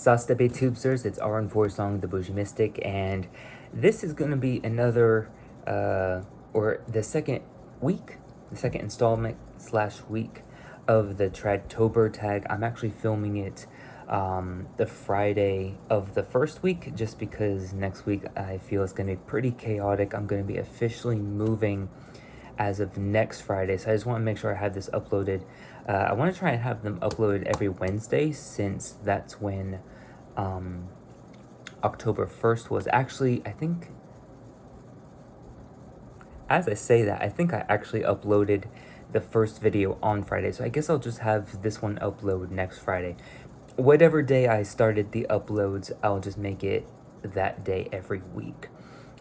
Sastebe Tubesters, it's Aaron Forsong, the Bougie Mystic, and this is going to be another, or the second week, the second installment / week of the Tradtober tag. I'm actually filming it the Friday of the first week, just because next week I feel it's going to be pretty chaotic. I'm going to be officially moving as of next Friday, so I just want to make sure I have this uploaded. I want to try and have them uploaded every Wednesday, since that's when October 1st was. Actually, I think, as I say that, I think I actually uploaded the first video on Friday, so I guess I'll just have this one upload next Friday. Whatever day I started the uploads, I'll just make it that day every week.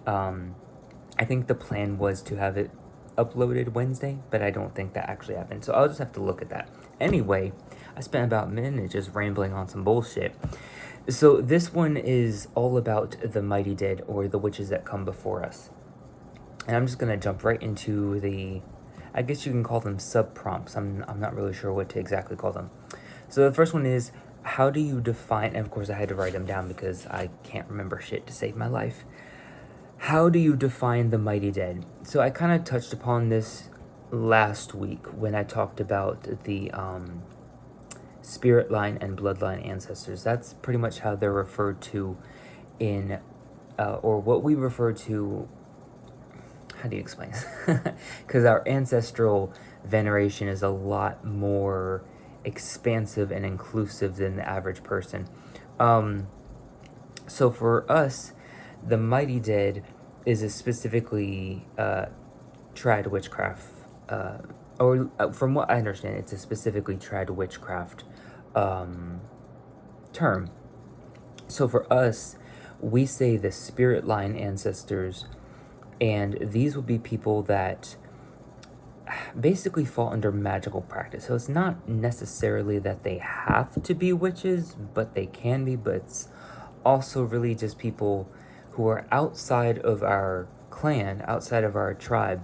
I think the plan was to have it uploaded Wednesday, but I don't think that actually happened, so I'll just have to look at that. Anyway, I spent about a minute just rambling on some bullshit. So this one is all about the mighty dead, or the witches that come before us. And I'm just going to jump right into the, I guess you can call them sub-prompts. I'm not really sure what to exactly call them. So the first one is, how do you define, and of course I had to write them down because I can't remember shit to save my life. How do you define the mighty dead? So I kind of touched upon this last week when I talked about the spirit line and bloodline ancestors. That's pretty much how they're referred to in, or what we refer to, how do you explain this? Because our ancestral veneration is a lot more expansive and inclusive than the average person. So for us, the mighty dead is a specifically trad witchcraft, or from what I understand, it's a specifically trad witchcraft term. So for us, we say the spirit line ancestors, and these would be people that basically fall under magical practice. So it's not necessarily that they have to be witches, but they can be. But it's also really just people who are outside of our clan, outside of our tribe,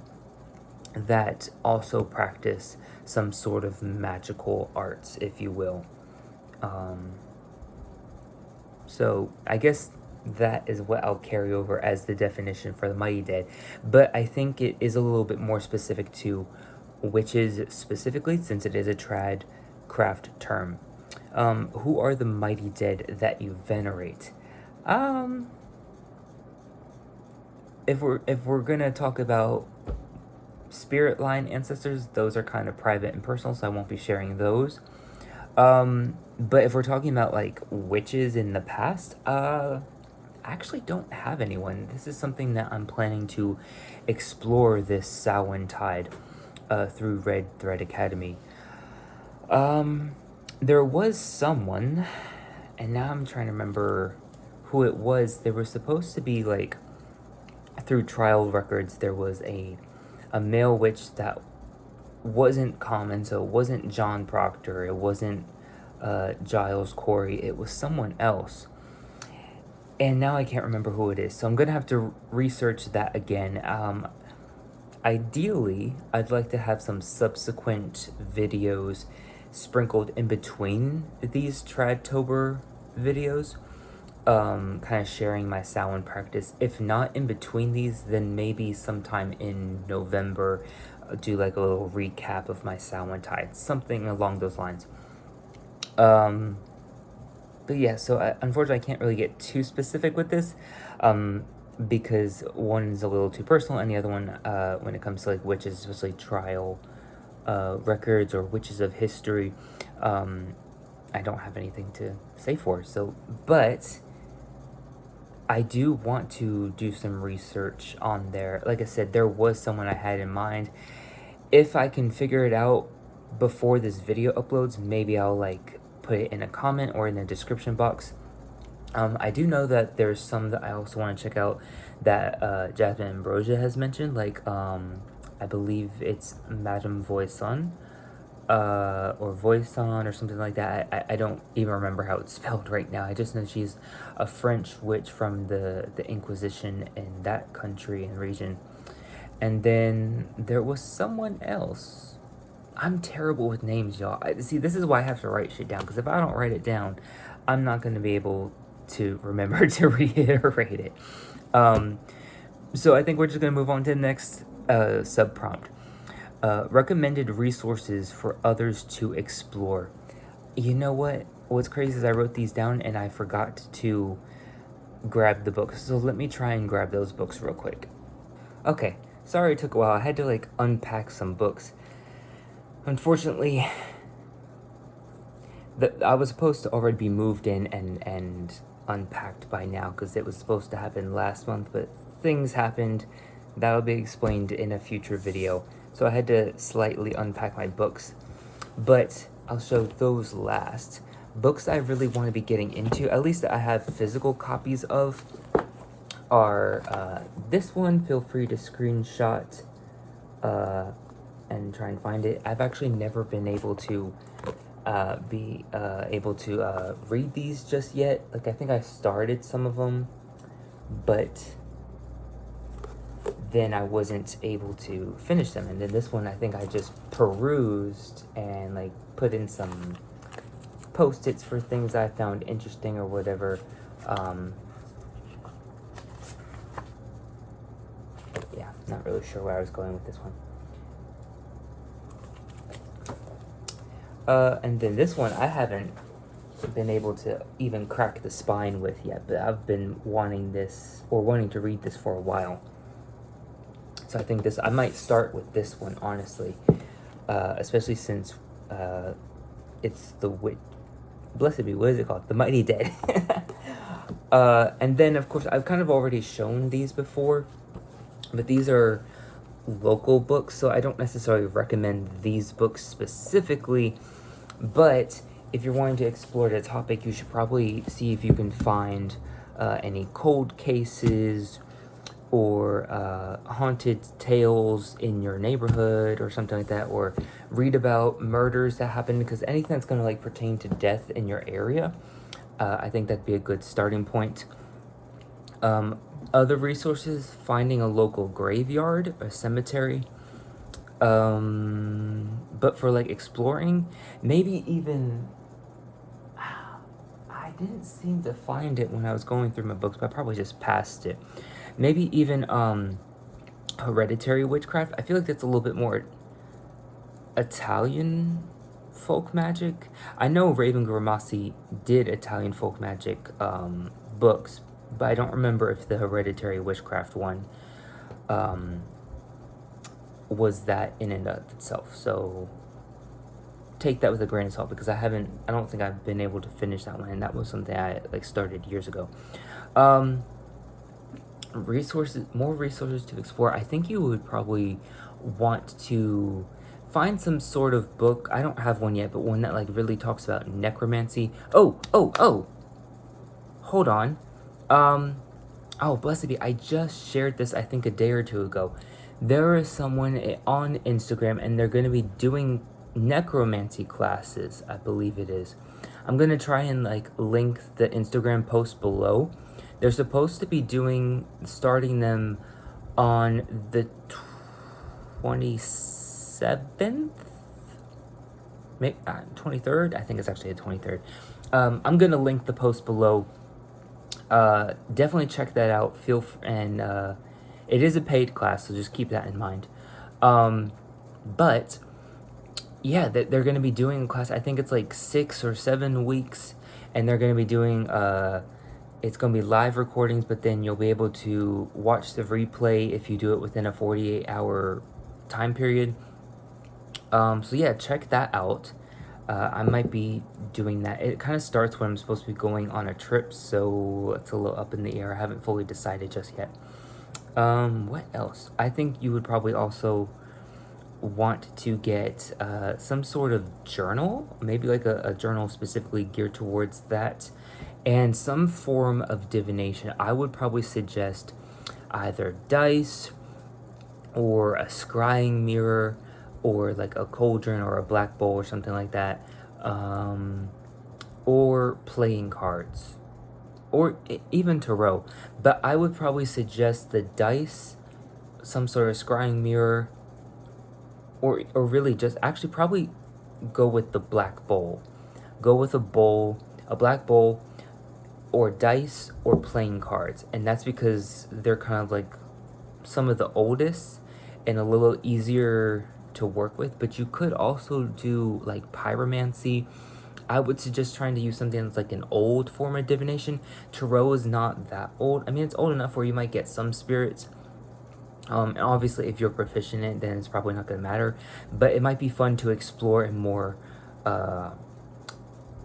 that also practice some sort of magical arts, if you will. So I guess that is what I'll carry over as the definition for the mighty dead. But I think it is a little bit more specific to witches specifically, since it is a trad craft term. Who are the mighty dead that you venerate? If we're gonna talk about spirit line ancestors, those are kind of private and personal, so I won't be sharing those. But if we're talking about like witches in the past, I actually don't have anyone. This is something that I'm planning to explore this Samhaintide through Red Thread Academy. There was someone, and now I'm trying to remember who it was. There was supposed to be, like, through trial records, there was a male witch that wasn't common. So it wasn't John Proctor, it wasn't Giles Corey, it was someone else. And now I can't remember who it is, so I'm gonna have to research that again. Ideally, I'd like to have some subsequent videos sprinkled in between these Tradtober videos, kind of sharing my Samhain practice. If not in between these, then maybe sometime in November, do like a little recap of my Samhaintide, something along those lines. But yeah, so unfortunately I can't really get too specific with this, because one is a little too personal, and the other one, when it comes to like witches, especially trial records or witches of history, I don't have anything to say for. So, but I do want to do some research on there. Like I said, there was someone I had in mind. If I can figure it out before this video uploads, maybe I'll like put it in a comment or in the description box. I do know that there's some that I also want to check out that Jasmine Ambrosia has mentioned, like I believe it's Madame Voisin, or Voisin or something like that. I don't even remember how it's spelled right now. I just know she's a French witch from the Inquisition in that country and region. And then there was someone else. I'm terrible with names, y'all. See, this is why I have to write shit down, because if I don't write it down, I'm not going to be able to remember to reiterate it. So I think we're just going to move on to the next sub prompt. Recommended resources for others to explore. You know what? What's crazy is I wrote these down and I forgot to grab the books. So let me try and grab those books real quick. Okay, sorry it took a while. I had to like unpack some books. Unfortunately, I was supposed to already be moved in and unpacked by now because it was supposed to happen last month, but things happened. That'll be explained in a future video. So I had to slightly unpack my books, but I'll show those last. Books I really want to be getting into, at least that I have physical copies of, are this one. Feel free to screenshot and try and find it. I've actually never been able to read these just yet. Like, I think I started some of them, but then I wasn't able to finish them. And then this one, I think I just perused and like put in some post-its for things I found interesting or whatever. Yeah, not really sure where I was going with this one. And then this one I haven't been able to even crack the spine with yet, but I've been wanting to read this for a while. So I think I might start with this one, honestly, especially since it's blessed be, what is it called? The Mighty Dead. And then, of course, I've kind of already shown these before, but these are local books, so I don't necessarily recommend these books specifically, but if you're wanting to explore the topic, you should probably see if you can find any cold cases or haunted tales in your neighborhood or something like that, or read about murders that happen, because anything that's going to like pertain to death in your area, I think that'd be a good starting point. Other resources, finding a local graveyard, a cemetery, but for like exploring, maybe even, I didn't seem to find it when I was going through my books, but I probably just passed it. Maybe even hereditary witchcraft. I feel like that's a little bit more Italian folk magic. I know Raven Grimassi did Italian folk magic books, but I don't remember if the hereditary witchcraft one was that in and of itself. So take that with a grain of salt, because I don't think I've been able to finish that one, and that was something I like started years ago. More resources to explore. I think you would probably want to find some sort of book. I don't have one yet, but one that like really talks about necromancy. Oh, hold on. Oh, blessed be, I just shared this I think a day or two ago. There is someone on Instagram, and they're going to be doing necromancy classes, I believe it is. I'm going to try and like link the Instagram post below. They're supposed to be starting them on the 27th? Maybe 23rd? I think it's actually the 23rd. I'm going to link the post below. Definitely check that out. It is a paid class, so just keep that in mind. But yeah, they're going to be doing a class. I think it's like 6 or 7 weeks, and they're going to be doing it's going to be live recordings, but then you'll be able to watch the replay if you do it within a 48-hour time period. So yeah, check that out. I might be doing that. It kind of starts when I'm supposed to be going on a trip, so it's a little up in the air. I haven't fully decided just yet. What else? I think you would probably also want to get some sort of journal, maybe like a journal specifically geared towards that, and some form of divination. I would probably suggest either dice or a scrying mirror, or like a cauldron or a black bowl or something like that, or playing cards, or even tarot. But I would probably suggest the dice, some sort of scrying mirror, or really just actually probably go with the black bowl. Go with a bowl a black bowl, or dice, or playing cards. And that's because they're kind of like some of the oldest and a little easier to work with. But you could also do like pyromancy. I would suggest trying to use something that's like an old form of divination. Tarot is not that old. I mean, it's old enough where you might get some spirits. And obviously, if you're proficient in it, then it's probably not going to matter. But it might be fun to explore uh,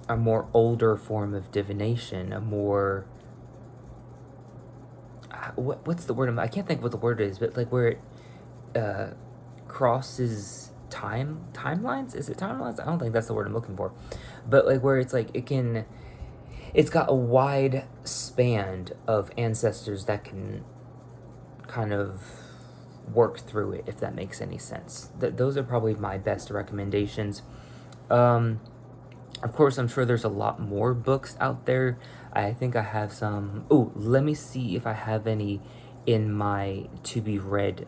a more older form of divination, a more what's the word? I can't think what the word is, but like where it crosses timelines. Is it timelines? I don't think that's the word I'm looking for, but like where it's like it's got a wide span of ancestors that can kind of work through it, if that makes any sense. Those are probably my best recommendations. Of course, I'm sure there's a lot more books out there. I think I have some. Oh, let me see if I have any in my to be read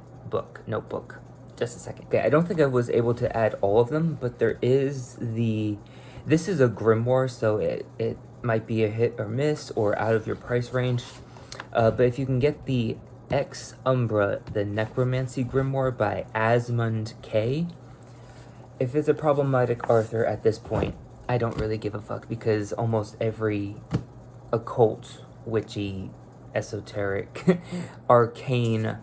notebook. Just a second. Okay, I don't think I was able to add all of them, but there is this is a grimoire, so it might be a hit or miss or out of your price range. But if you can get the Ex Umbra, the Necromancy Grimoire by Asmund K. If it's a problematic author at this point, I don't really give a fuck, because almost every occult, witchy, esoteric, arcane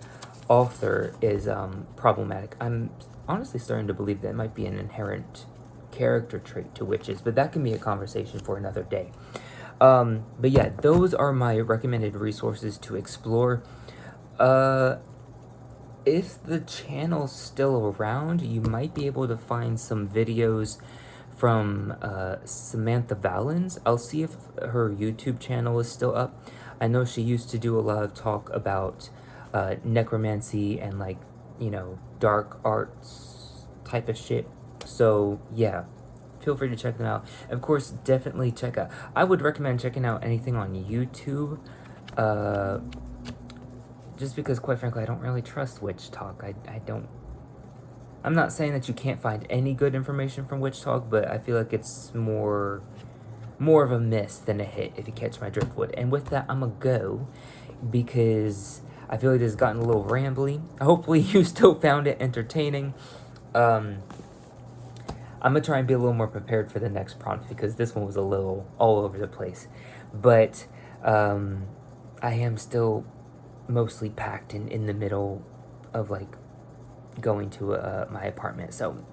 author is problematic. I'm honestly starting to believe that it might be an inherent character trait to witches, but that can be a conversation for another day. But yeah, those are my recommended resources to explore. If the channel's still around, you might be able to find some videos from Samantha Valens. I'll see if her YouTube channel is still up. I know she used to do a lot of talk about necromancy and like, dark arts type of shit. So yeah, feel free to check them out. Of course, definitely I would recommend checking out anything on YouTube. Just because, quite frankly, I don't really trust Witch Talk. I'm not saying that you can't find any good information from Witch Talk, but I feel like it's more of a miss than a hit, if you catch my driftwood. And with that, I'm gonna go, because I feel like this has gotten a little rambly. Hopefully you still found it entertaining. I'm gonna try and be a little more prepared for the next prompt, because this one was a little all over the place. But I am still mostly packed in the middle of like going to my apartment, so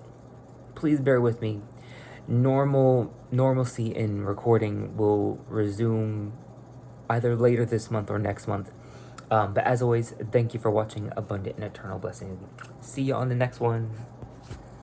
please bear with me. Normalcy in recording will resume either later this month or next month. But as always, thank you for watching. Abundant and eternal blessings. See you on the next one.